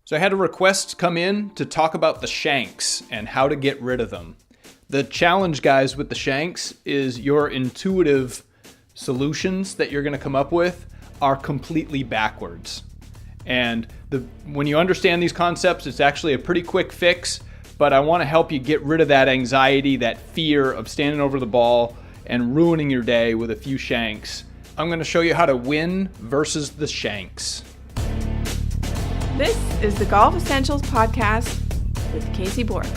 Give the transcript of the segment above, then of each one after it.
So I had a request come in to talk about the shanks and how to get rid of them. The challenge, guys, with the shanks is your intuitive solutions that you're going to come up with are completely backwards. And when you understand these concepts, it's actually a pretty quick fix, but I want to help you get rid of that anxiety, that fear of standing over the ball and ruining your day with a few shanks. I'm going to show you how to win versus the shanks. This is the Golf Essentials Podcast with Casey Borg.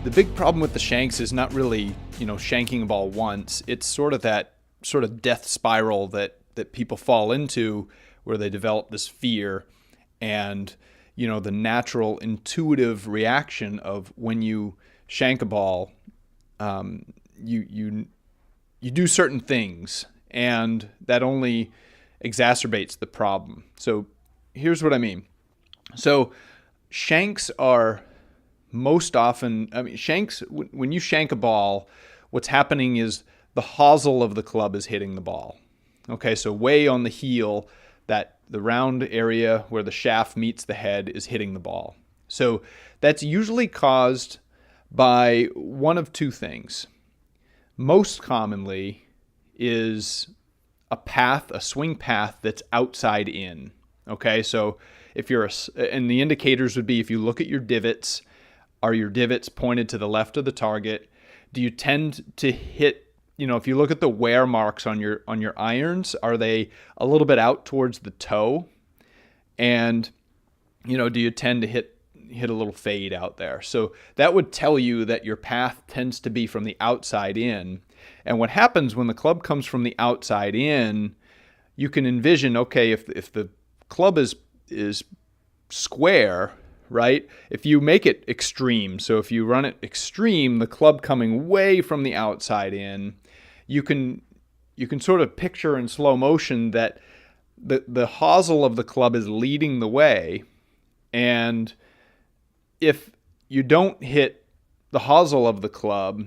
The big problem with the shanks is not really, shanking a ball once. It's sort of that death spiral that people fall into where they develop this fear and, the natural intuitive reaction of when you shank a ball, you do certain things, and that only exacerbates the problem. So here's what I mean. So shanks are most often, shanks, when you shank a ball, what's happening is the hosel of the club is hitting the ball. Okay, so way on the heel, that the round area where the shaft meets the head is hitting the ball. So that's usually caused by one of two things. Most commonly is a swing path that's outside in. Okay, so if and the indicators would be if you look at your divots, are your divots pointed to the left of the target? Do you tend to hit, if you look at the wear marks on your irons, are they a little bit out towards the toe? And, do you tend to hit a little fade out there? So that would tell you that your path tends to be from the outside in. And what happens when the club comes from the outside in, you can envision, okay, if the club is square, right? If you make it extreme, so if you run it extreme, the club coming way from the outside in, you can sort of picture in slow motion that the hosel of the club is leading the way. And if you don't hit the hosel of the club,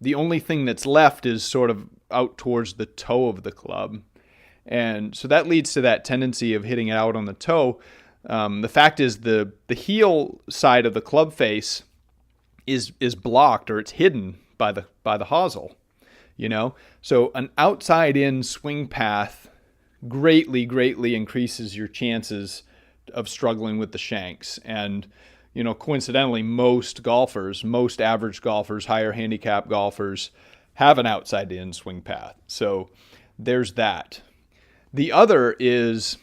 the only thing that's left is sort of out towards the toe of the club. And so that leads to that tendency of hitting it out on the toe. The fact is the heel side of the club face is blocked, or it's hidden by the hosel, So an outside in swing path greatly increases your chances of struggling with the shanks. And coincidentally, most average golfers, higher handicap golfers, have an outside in swing path. So there's that. The other is,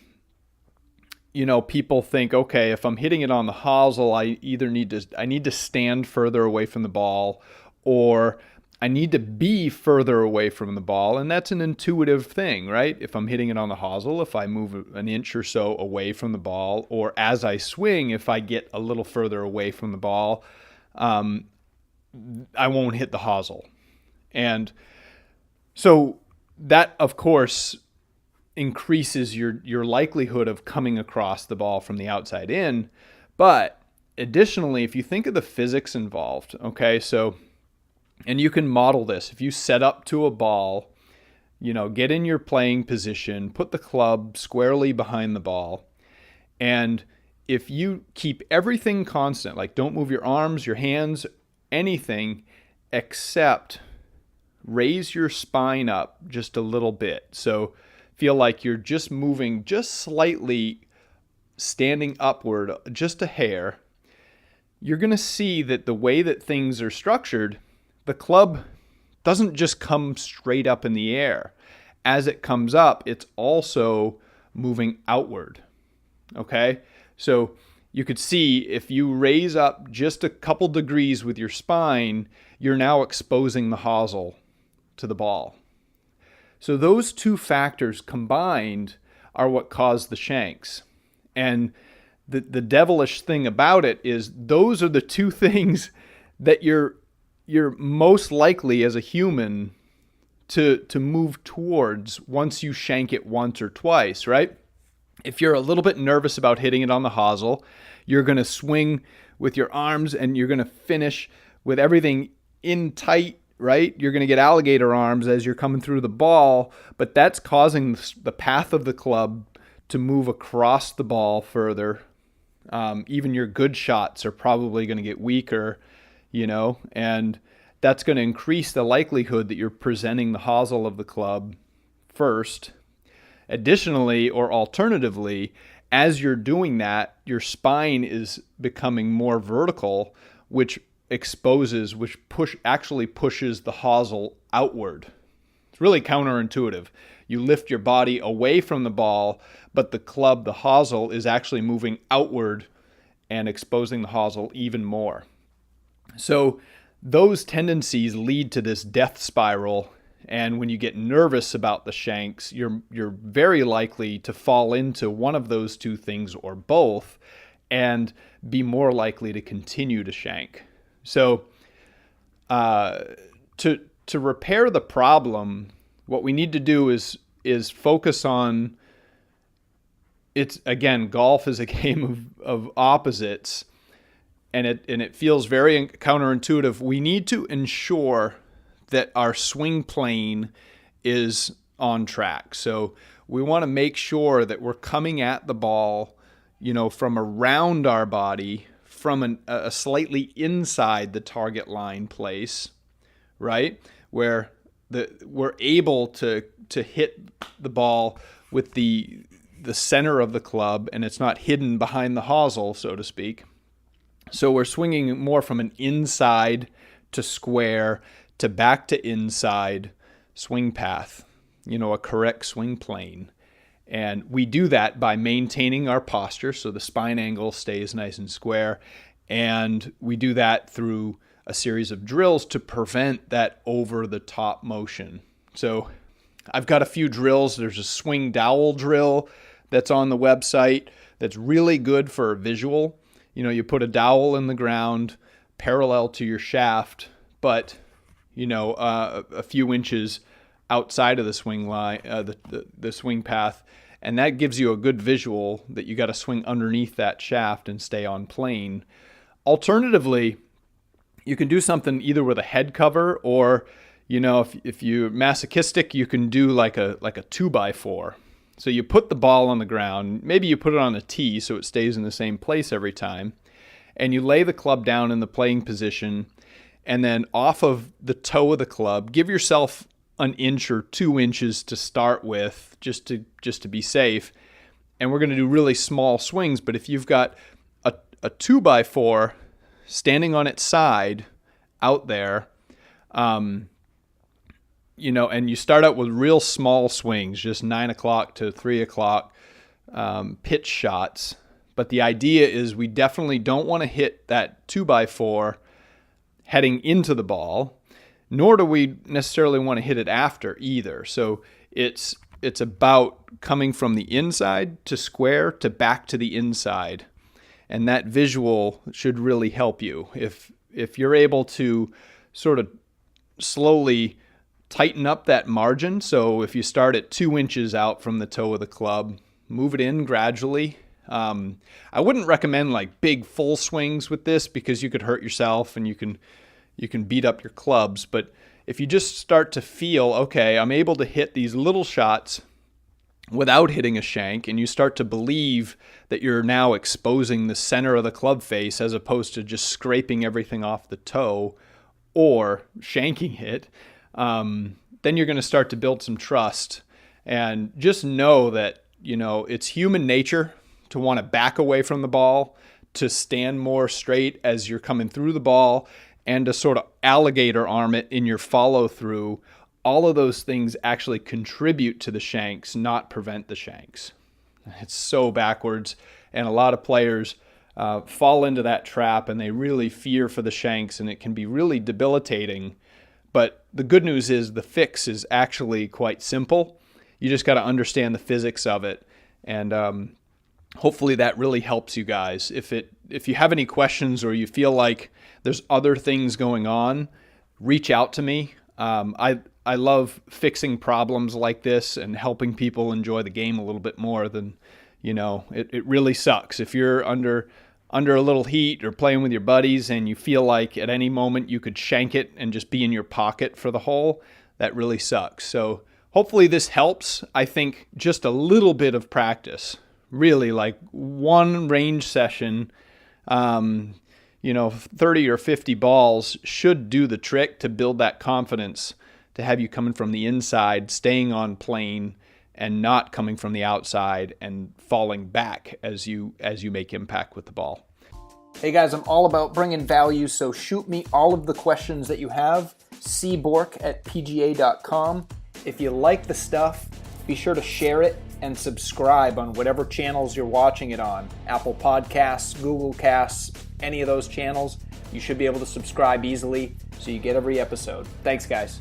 people think, okay, if I'm hitting it on the hosel, I need to stand further away from the ball, or I need to be further away from the ball. And that's an intuitive thing, right? If I'm hitting it on the hosel, if I move an inch or so away from the ball, or as I swing, if I get a little further away from the ball, I won't hit the hosel. And so that, of course, increases your likelihood of coming across the ball from the outside in. But additionally, if you think of the physics involved, okay, so, and you can model this. If you set up to a ball, get in your playing position, put the club squarely behind the ball, and if you keep everything constant, like don't move your arms, your hands, anything, except raise your spine up just a little bit. So feel like you're just moving just slightly, standing upward just a hair, you're going to see that the way that things are structured, the club doesn't just come straight up in the air. As it comes up, it's also moving outward. Okay? So you could see if you raise up just a couple degrees with your spine, you're now exposing the hosel to the ball. So those two factors combined are what cause the shanks. And the devilish thing about it is those are the two things that you're most likely as a human to move towards once you shank it once or twice, right? If you're a little bit nervous about hitting it on the hosel, you're going to swing with your arms and you're going to finish with everything in tight, right? You're going to get alligator arms as you're coming through the ball, but that's causing the path of the club to move across the ball further. Even your good shots are probably going to get weaker, and that's going to increase the likelihood that you're presenting the hosel of the club first. Additionally, or alternatively, as you're doing that, your spine is becoming more vertical, which actually pushes the hosel outward. It's really counterintuitive. You lift your body away from the ball, but the hosel, is actually moving outward and exposing the hosel even more. So those tendencies lead to this death spiral. And when you get nervous about the shanks, you're very likely to fall into one of those two things or both and be more likely to continue to shank. So to repair the problem, what we need to do is focus on, golf is a game of opposites, and it feels very counterintuitive. We need to ensure that our swing plane is on track. So we want to make sure that we're coming at the ball, from around our body, from a slightly inside the target line place, right? Where we're able to hit the ball with the center of the club, and it's not hidden behind the hosel, so to speak. So we're swinging more from an inside to square to back to inside swing path, a correct swing plane. And we do that by maintaining our posture so the spine angle stays nice and square. And we do that through a series of drills to prevent that over-the-top motion. So I've got a few drills. There's a swing dowel drill that's on the website that's really good for a visual. You put a dowel in the ground parallel to your shaft, but a few inches outside of the swing line, the swing path, and that gives you a good visual that you got to swing underneath that shaft and stay on plane. Alternatively, you can do something either with a head cover, or if you're masochistic, you can do like a 2x4. So you put the ball on the ground, maybe you put it on a tee so it stays in the same place every time, and you lay the club down in the playing position. And then off of the toe of the club, give yourself an inch or 2 inches to start with, just to be safe. And we're going to do really small swings. But if you've got a 2x4 standing on its side out there, and you start out with real small swings, just 9 o'clock to 3 o'clock pitch shots. But the idea is we definitely don't want to hit that 2x4 heading into the ball, nor do we necessarily want to hit it after either. So it's about coming from the inside to square to back to the inside. And that visual should really help you. If you're able to sort of slowly tighten up that margin, so if you start at 2 inches out from the toe of the club, move it in gradually. I wouldn't recommend like big full swings with this because you could hurt yourself and you can beat up your clubs. But if you just start to feel, okay, I'm able to hit these little shots without hitting a shank, and you start to believe that you're now exposing the center of the club face as opposed to just scraping everything off the toe or shanking it, then you're going to start to build some trust. And just know that, it's human nature to want to back away from the ball, to stand more straight as you're coming through the ball, and to sort of alligator arm it in your follow through. All of those things actually contribute to the shanks, not prevent the shanks. It's so backwards, and a lot of players fall into that trap, and they really fear for the shanks, and it can be really debilitating. But the good news is the fix is actually quite simple. You just got to understand the physics of it, and hopefully that really helps you guys. If you have any questions or you feel like there's other things going on, reach out to me. I love fixing problems like this and helping people enjoy the game a little bit more than, it really sucks. If you're under a little heat or playing with your buddies and you feel like at any moment you could shank it and just be in your pocket for the hole, that really sucks. So hopefully this helps. I think just a little bit of practice, really, like one range session, 30 or 50 balls should do the trick to build that confidence, to have you coming from the inside, staying on plane, and not coming from the outside and falling back as you make impact with the ball. Hey guys, I'm all about bringing value, so shoot me all of the questions that you have, cbork@pga.com. If you like the stuff, be sure to share it and subscribe on whatever channels you're watching it on. Apple Podcasts, Google Casts, any of those channels. You should be able to subscribe easily so you get every episode. Thanks, guys.